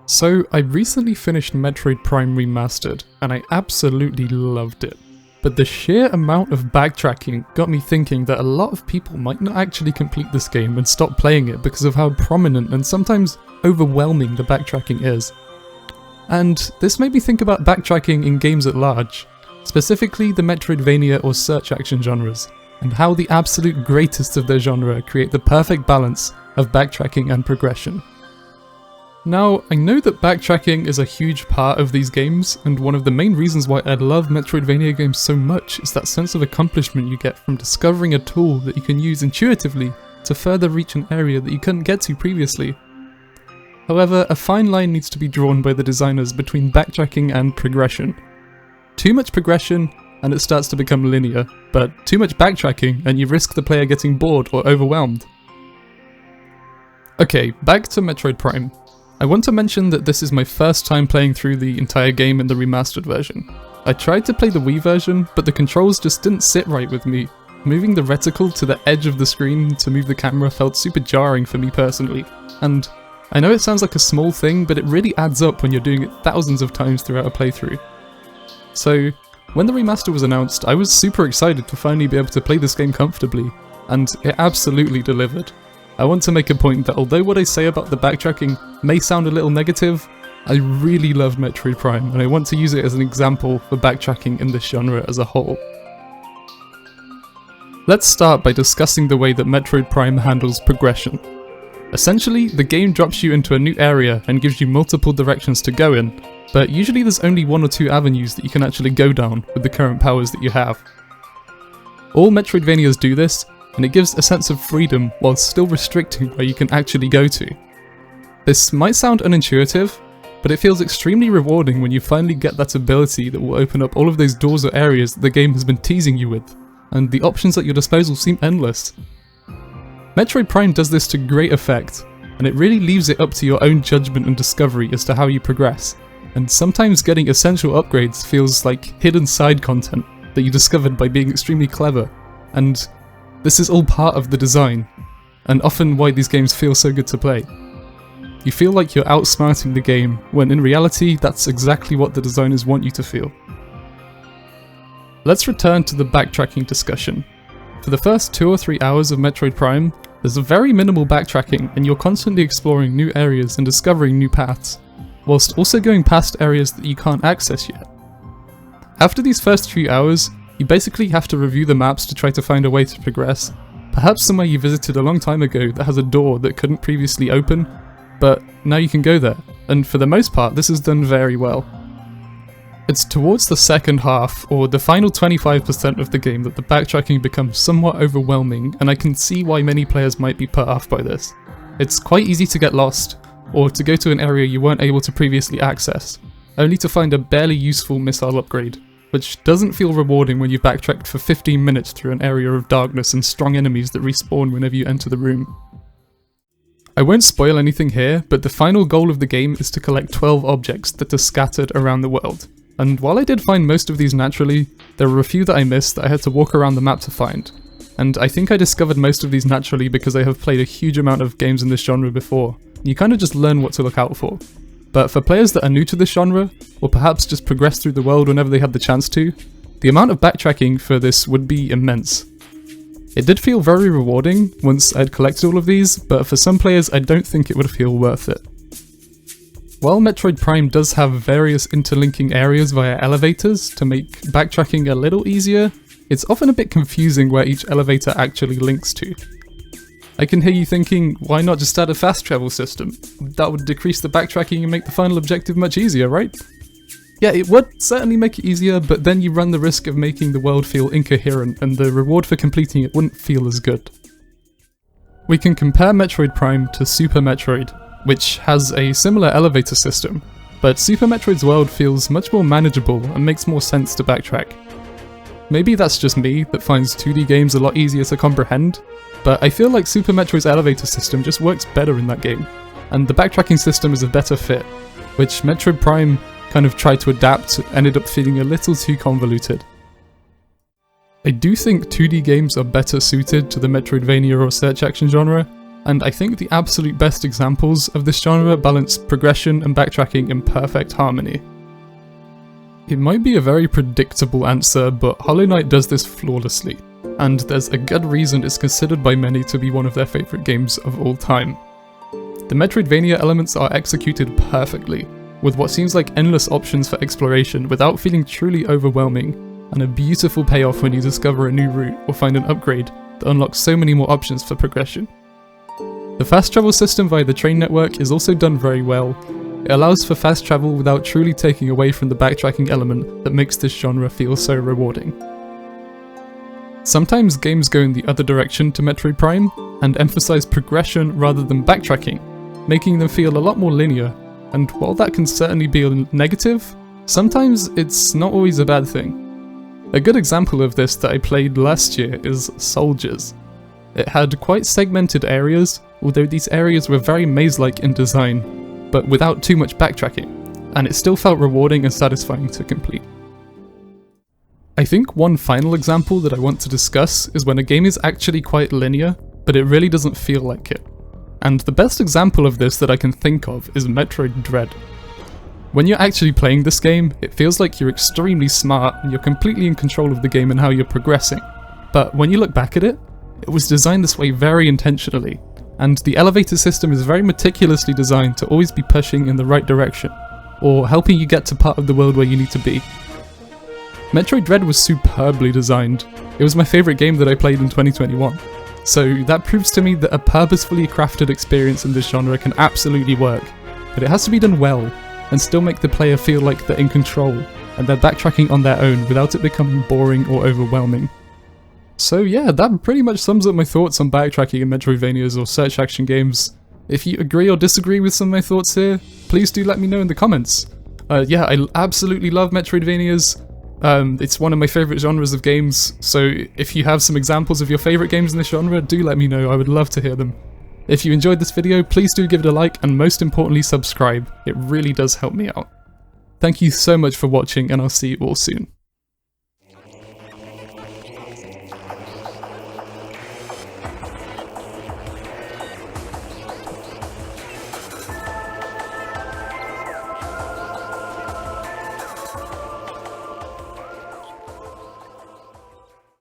So, I recently finished Metroid Prime Remastered, and I absolutely loved it. But the sheer amount of backtracking got me thinking that a lot of people might not actually complete this game and stop playing it because of how prominent and sometimes overwhelming the backtracking is. And this made me think about backtracking in games at large, specifically the Metroidvania or search action genres, and how the absolute greatest of their genre create the perfect balance of backtracking and progression. Now, I know that backtracking is a huge part of these games, and one of the main reasons why I love Metroidvania games so much is that sense of accomplishment you get from discovering a tool that you can use intuitively to further reach an area that you couldn't get to previously. However, a fine line needs to be drawn by the designers between backtracking and progression. Too much progression and it starts to become linear, but too much backtracking and you risk the player getting bored or overwhelmed. Okay, back to Metroid Prime. I want to mention that this is my first time playing through the entire game in the remastered version. I tried to play the Wii version, but the controls just didn't sit right with me. Moving the reticle to the edge of the screen to move the camera felt super jarring for me personally. And I know it sounds like a small thing, but it really adds up when you're doing it thousands of times throughout a playthrough. So, when the remaster was announced, I was super excited to finally be able to play this game comfortably, and it absolutely delivered. I want to make a point that although what I say about the backtracking may sound a little negative, I really loved Metroid Prime, and I want to use it as an example for backtracking in this genre as a whole. Let's start by discussing the way that Metroid Prime handles progression. Essentially, the game drops you into a new area and gives you multiple directions to go in, but usually there's only one or two avenues that you can actually go down with the current powers that you have. All Metroidvanias do this, and it gives a sense of freedom while still restricting where you can actually go to. This might sound unintuitive, but it feels extremely rewarding when you finally get that ability that will open up all of those doors or areas that the game has been teasing you with, and the options at your disposal seem endless. Metroid Prime does this to great effect, and it really leaves it up to your own judgment and discovery as to how you progress, and sometimes getting essential upgrades feels like hidden side content that you discovered by being extremely clever, and this is all part of the design, and often why these games feel so good to play. You feel like you're outsmarting the game, when in reality that's exactly what the designers want you to feel. Let's return to the backtracking discussion. For the first 2 or 3 hours of Metroid Prime, there's a very minimal backtracking and you're constantly exploring new areas and discovering new paths, whilst also going past areas that you can't access yet. After these first few hours, you basically have to review the maps to try to find a way to progress, perhaps somewhere you visited a long time ago that has a door that couldn't previously open, but now you can go there, and for the most part this is done very well. It's towards the second half, or the final 25% of the game, that the backtracking becomes somewhat overwhelming, and I can see why many players might be put off by this. It's quite easy to get lost, or to go to an area you weren't able to previously access, only to find a barely useful missile upgrade, which doesn't feel rewarding when you've backtracked for 15 minutes through an area of darkness and strong enemies that respawn whenever you enter the room. I won't spoil anything here, but the final goal of the game is to collect 12 objects that are scattered around the world. And while I did find most of these naturally, there were a few that I missed that I had to walk around the map to find. And I think I discovered most of these naturally because I have played a huge amount of games in this genre before. You kind of just learn what to look out for. But for players that are new to this genre, or perhaps just progress through the world whenever they have the chance to, the amount of backtracking for this would be immense. It did feel very rewarding once I'd collected all of these, but for some players I don't think it would feel worth it. While Metroid Prime does have various interlinking areas via elevators to make backtracking a little easier, it's often a bit confusing where each elevator actually links to. I can hear you thinking, why not just add a fast travel system? That would decrease the backtracking and make the final objective much easier, right? Yeah, it would certainly make it easier, but then you run the risk of making the world feel incoherent, and the reward for completing it wouldn't feel as good. We can compare Metroid Prime to Super Metroid, which has a similar elevator system, but Super Metroid's world feels much more manageable and makes more sense to backtrack. Maybe that's just me that finds 2D games a lot easier to comprehend, but I feel like Super Metroid's elevator system just works better in that game, and the backtracking system is a better fit, which Metroid Prime kind of tried to adapt and ended up feeling a little too convoluted. I do think 2D games are better suited to the Metroidvania or search action genre, and I think the absolute best examples of this genre balance progression and backtracking in perfect harmony. It might be a very predictable answer, but Hollow Knight does this flawlessly, and there's a good reason it's considered by many to be one of their favourite games of all time. The Metroidvania elements are executed perfectly, with what seems like endless options for exploration without feeling truly overwhelming, and a beautiful payoff when you discover a new route or find an upgrade that unlocks so many more options for progression. The fast travel system via the train network is also done very well. It allows for fast travel without truly taking away from the backtracking element that makes this genre feel so rewarding. Sometimes games go in the other direction to Metroid Prime and emphasize progression rather than backtracking, making them feel a lot more linear, and while that can certainly be a negative, sometimes it's not always a bad thing. A good example of this that I played last year is Soldiers. It had quite segmented areas, although these areas were very maze-like in design, but without too much backtracking, and it still felt rewarding and satisfying to complete. I think one final example that I want to discuss is when a game is actually quite linear, but it really doesn't feel like it. And the best example of this that I can think of is Metroid Dread. When you're actually playing this game, it feels like you're extremely smart and you're completely in control of the game and how you're progressing. But when you look back at it, it was designed this way very intentionally, and the elevator system is very meticulously designed to always be pushing in the right direction, or helping you get to part of the world where you need to be. Metroid Dread was superbly designed. It was my favourite game that I played in 2021. So that proves to me that a purposefully crafted experience in this genre can absolutely work, but it has to be done well, and still make the player feel like they're in control, and they're backtracking on their own without it becoming boring or overwhelming. So yeah, that pretty much sums up my thoughts on backtracking in Metroidvanias or search action games. If you agree or disagree with some of my thoughts here, please do let me know in the comments. Yeah, I absolutely love Metroidvanias. It's one of my favourite genres of games, so if you have some examples of your favourite games in this genre, do let me know, I would love to hear them. If you enjoyed this video, please do give it a like, and most importantly subscribe, it really does help me out. Thank you so much for watching, and I'll see you all soon.